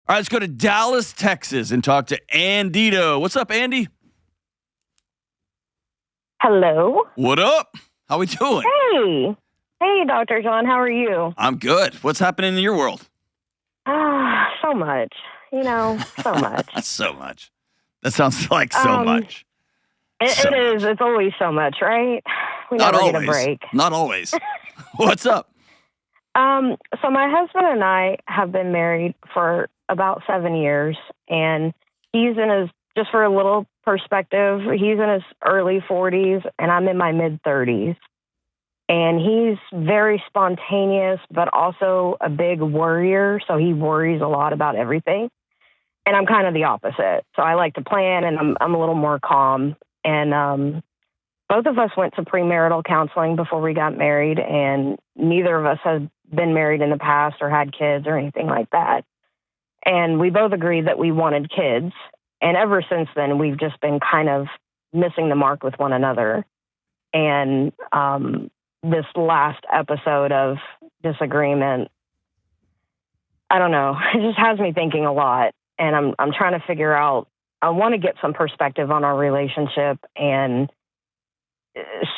All right, let's go to Dallas, Texas, and talk to Andito. What's up, Andy? Hello. What up? How we doing? Hey, Dr. John. How are you? I'm good. What's happening in your world? So much. So much. So much. That sounds like so much. It is. It's always so much, right? We Not never always. get a break. Not always. What's up? So my husband and I have been married for about 7 years, and he's in his, just for a little perspective, he's in his early 40s, and I'm in my mid 30s. And he's very spontaneous, but also a big worrier. So he worries a lot about everything. And I'm kind of the opposite. So I like to plan, and I'm a little more calm. And both of us went to premarital counseling before we got married, and neither of us had been married in the past or had kids or anything like that. And we both agreed that we wanted kids. And ever since then, we've just been kind of missing the mark with one another. And this last episode of disagreement, I don't know, it just has me thinking a lot. And I'm trying to figure out, I want to get some perspective on our relationship and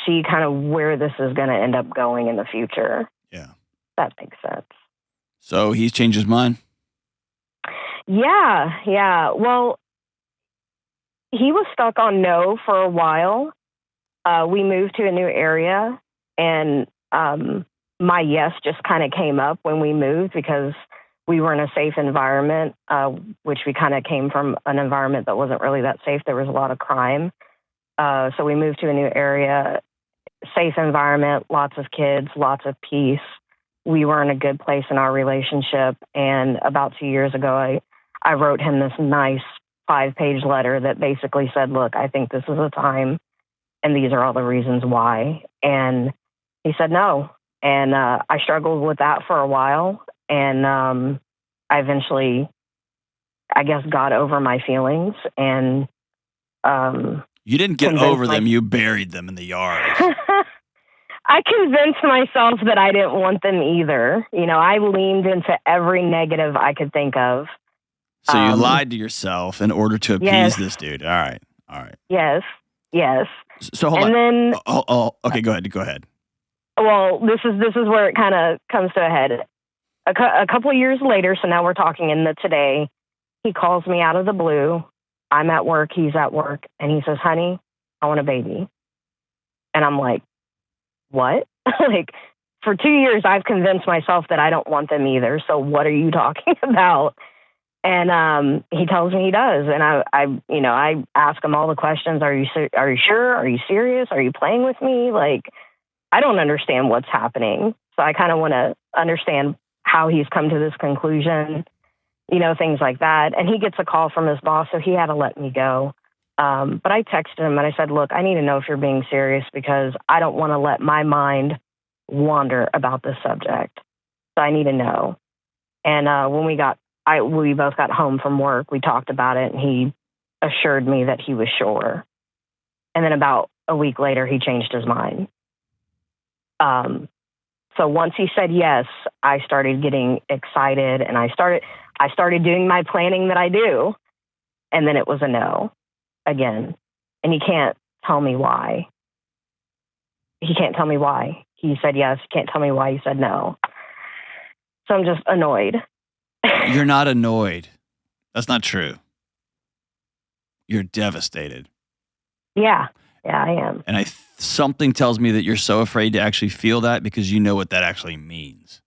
see kind of where this is going to end up going in the future. Yeah. That makes sense. So he's changed his mind? Yeah. Well, he was stuck on no for a while. We moved to a new area, and my yes just kind of came up when we moved because we were in a safe environment, which we kind of came from an environment that wasn't really that safe. There was a lot of crime. So we moved to a new area, safe environment, lots of kids, lots of peace. We were in a good place in our relationship. And about 2 years ago, I wrote him this nice 5-page letter that basically said, look, I think this is a time, and these are all the reasons why. And he said no. And I struggled with that for a while. And I eventually, I guess, got over my feelings. And you didn't get over them. You buried them in the yard. I convinced myself that I didn't want them either. I leaned into every negative I could think of. So you lied to yourself in order to appease this dude. All right. Yes. So hold on. Okay, go ahead. Well, this is where it kind of comes to a head. A couple of years later, so now we're talking in the today, he calls me out of the blue. I'm at work, he's at work, and he says, honey, I want a baby. And I'm like, what? Like, for 2 years, I've convinced myself that I don't want them either. So what are you talking about? And he tells me he does. And I ask him all the questions. Are you sure? Are you serious? Are you playing with me? Like, I don't understand what's happening. So I kind of want to understand how he's come to this conclusion, things like that. And he gets a call from his boss, so he had to let me go. But I texted him and I said, look, I need to know if you're being serious because I don't want to let my mind wander about this subject. So I need to know. And when we both got home from work, we talked about it, and he assured me that he was sure. And then about a week later, he changed his mind. So once he said yes, I started getting excited, and I started doing my planning that I do. And then it was a no again. And he can't tell me why. He can't tell me why he said yes. He can't tell me why he said no. So I'm just annoyed. You're not annoyed. That's not true. You're devastated. Yeah, I am. And something tells me that you're so afraid to actually feel that because you know what that actually means.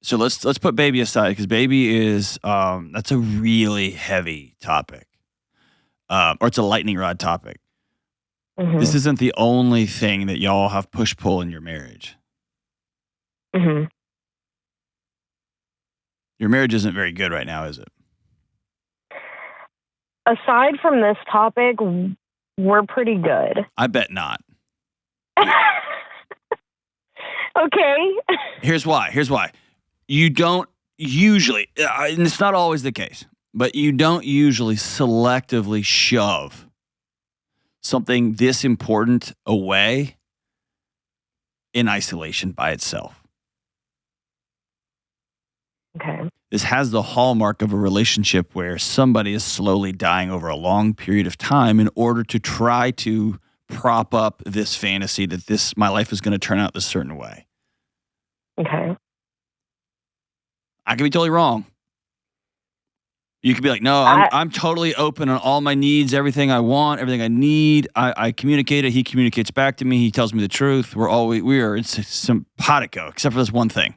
So let's put baby aside because baby is that's a really heavy topic, or it's a lightning rod topic. Mm-hmm. This isn't the only thing that y'all have push-pull in your marriage. Mm-hmm. Your marriage isn't very good right now, is it? Aside from this topic, we're pretty good. I bet not. Okay. Here's why. You don't usually, and it's not always the case, but you don't usually selectively shove something this important away in isolation by itself. Okay. This has the hallmark of a relationship where somebody is slowly dying over a long period of time in order to try to prop up this fantasy that my life is going to turn out this certain way. Okay. I could be totally wrong. You could be like, no, I'm totally open on all my needs, everything I want, everything I need. I communicate it. He communicates back to me. He tells me the truth. It's simpatico, except for this one thing.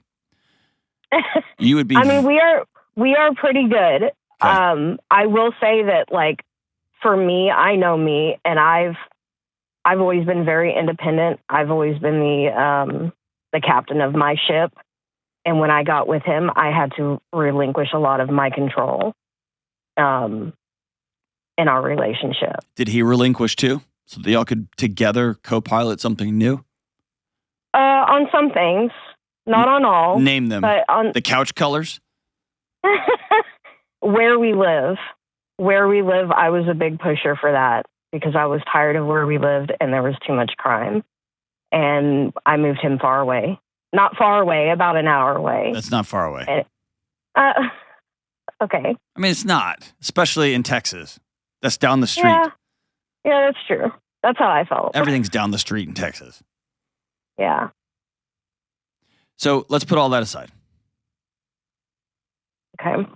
You would be. I mean, we are pretty good. Okay. I will say that, like, for me, I know me, and I've always been very independent. I've always been the captain of my ship. And when I got with him, I had to relinquish a lot of my control in our relationship. Did he relinquish too? So that y'all could together co-pilot something new? On some things, not on all. Name them. But on the couch colors? Where we live, I was a big pusher for that because I was tired of where we lived and there was too much crime. And I moved him far away. Not far away, about an hour away. That's not far away. Okay. I mean, it's not, especially in Texas. That's down the street. Yeah, that's true. That's how I felt. Everything's down the street in Texas. Yeah. So let's put all that aside. Okay.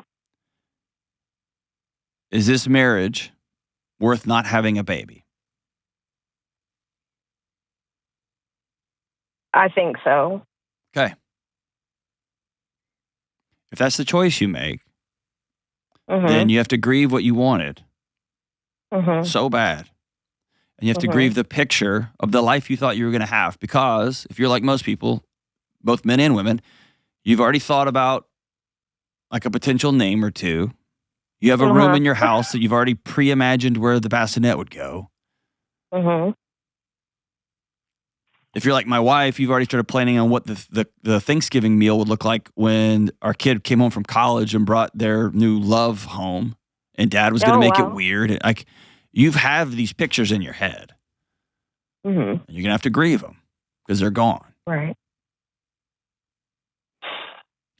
Is this marriage worth not having a baby? I think so. Okay. If that's the choice you make, then you have to grieve what you wanted so bad. And you have to grieve the picture of the life you thought you were going to have. Because if you're like most people, both men and women, you've already thought about like a potential name or two. You have a room in your house that you've already pre-imagined where the bassinet would go. If you're like my wife, you've already started planning on what the Thanksgiving meal would look like when our kid came home from college and brought their new love home, and Dad was going to make it weird. Like, you have these pictures in your head. And you're going to have to grieve them because they're gone. Right.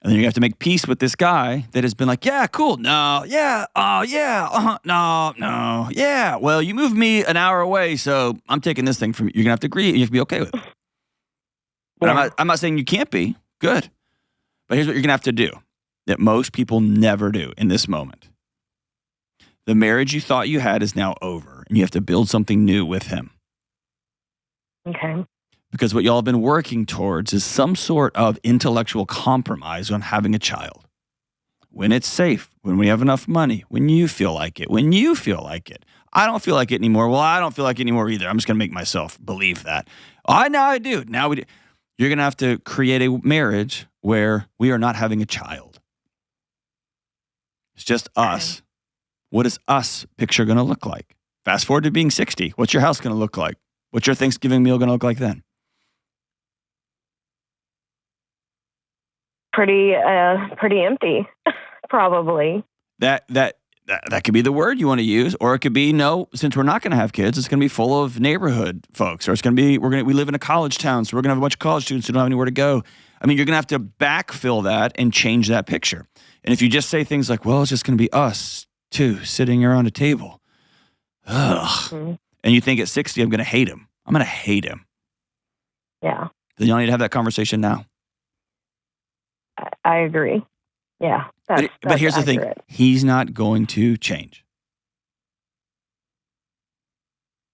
And then you have to make peace with this guy that has been like, yeah, cool, no, yeah, no, yeah. Well, you moved me an hour away, so I'm taking this thing from you. You're gonna have to agree. You have to be okay with it. But I'm not saying you can't be. Good. But here's what you're gonna have to do that most people never do in this moment. The marriage you thought you had is now over, and you have to build something new with him. Okay. Because what y'all have been working towards is some sort of intellectual compromise on having a child. When it's safe, when we have enough money, when you feel like it, I don't feel like it anymore. Well, I don't feel like it anymore either. I'm just going to make myself believe that. Now I do. Now we do. You're going to have to create a marriage where we are not having a child. It's just us. What is us picture going to look like? Fast forward to being 60. What's your house going to look like? What's your Thanksgiving meal going to look like then? Pretty empty, probably. That could be the word you want to use, or it could be no. Since we're not going to have kids, it's going to be full of neighborhood folks, or it's going to be we live in a college town, so we're going to have a bunch of college students who don't have anywhere to go. I mean, you're going to have to backfill that and change that picture. And if you just say things like, "Well, it's just going to be us two sitting around a table," and you think at 60, I'm going to hate him. I'm going to hate him. Yeah. Then you don't need to have that conversation now. I agree. Yeah. But here's the thing. He's not going to change.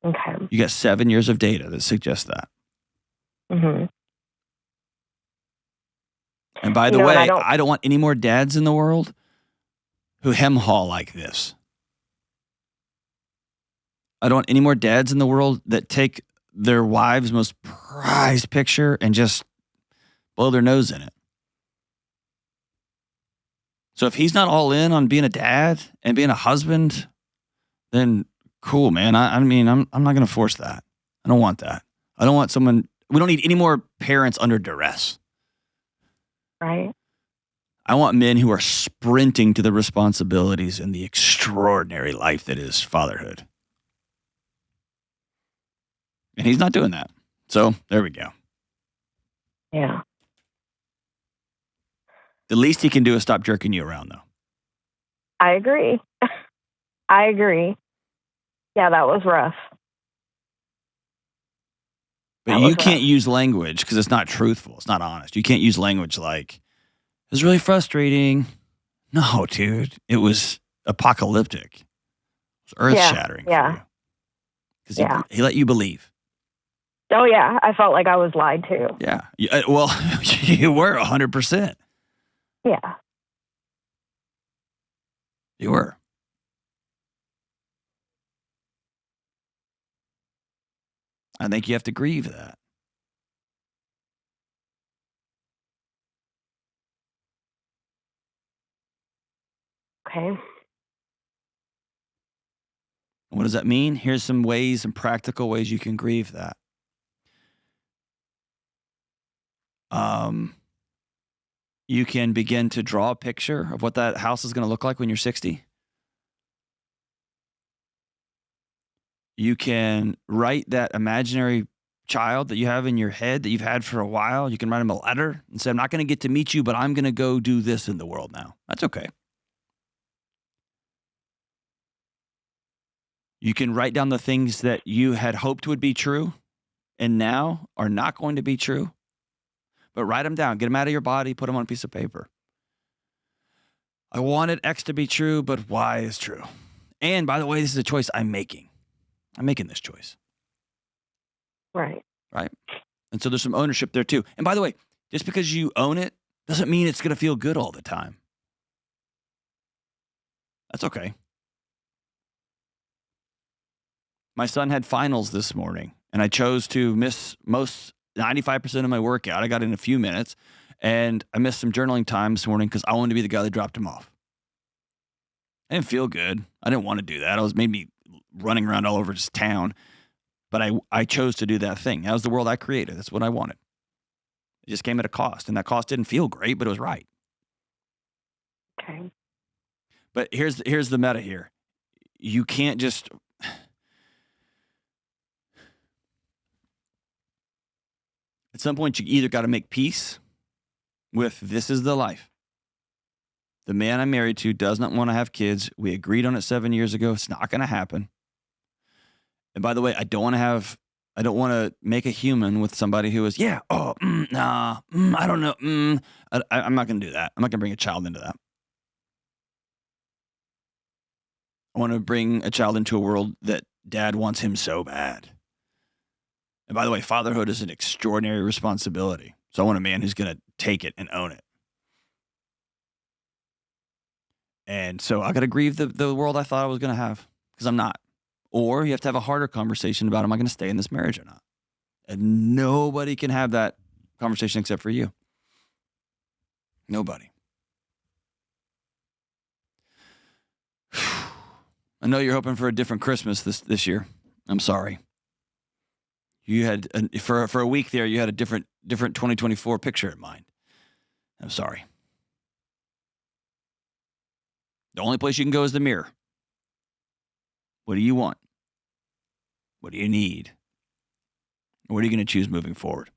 Okay. You got 7 years of data that suggests that. And by the way, I don't want any more dads in the world who hem-haw like this. I don't want any more dads in the world that take their wives' most prized picture and just blow their nose in it. So if he's not all in on being a dad and being a husband, then cool, man. I'm not going to force that. I don't want that. I don't want someone. We don't need any more parents under duress. Right. I want men who are sprinting to the responsibilities and the extraordinary life that is fatherhood. And he's not doing that. So there we go. Yeah. The least he can do is stop jerking you around, though. I agree. I agree. Yeah, that was rough. But you can't use language because it's not truthful. It's not honest. You can't use language like, it was really frustrating. No, dude. It was apocalyptic. It was earth-shattering for you. Because he let you believe. Oh, yeah. I felt like I was lied to. Yeah. Well, you were 100%. Yeah. You were. I think you have to grieve that. Okay. What does that mean? Here's some ways, some practical ways you can grieve that. You can begin to draw a picture of what that house is going to look like when you're 60. You can write that imaginary child that you have in your head that you've had for a while. You can write him a letter and say, I'm not going to get to meet you, but I'm going to go do this in the world now. That's okay. You can write down the things that you had hoped would be true and now are not going to be true. But write them down. Get them out of your body. Put them on a piece of paper. I wanted X to be true, but Y is true. And by the way, this is a choice I'm making. I'm making this choice. Right. Right? And so there's some ownership there too. And by the way, just because you own it doesn't mean it's going to feel good all the time. That's okay. My son had finals this morning, and I chose to miss 95% of my workout. I got in a few minutes, and I missed some journaling time this morning because I wanted to be the guy that dropped him off. I didn't feel good. I didn't want to do that. I was maybe running around all over this town, but I chose to do that thing. That was the world I created. That's what I wanted. It just came at a cost, and that cost didn't feel great, but it was right. Okay. But here's the meta here. You can't just... At some point, you either got to make peace with this is the life. The man I'm married to does not want to have kids. We agreed on it 7 years ago. It's not going to happen. And by the way, I don't want to make a human with somebody who is, I don't know. I'm not going to do that. I'm not going to bring a child into that. I want to bring a child into a world that dad wants him so bad. And by the way, fatherhood is an extraordinary responsibility. So I want a man who's going to take it and own it. And so I got to grieve the world I thought I was going to have because I'm not. Or you have to have a harder conversation about, am I going to stay in this marriage or not? And nobody can have that conversation except for you. Nobody. I know you're hoping for a different Christmas this year. I'm sorry. You had for a week there, you had a different 2024 picture in mind. I'm sorry. The only place you can go is the mirror. What do you want? What do you need? What are you going to choose moving forward?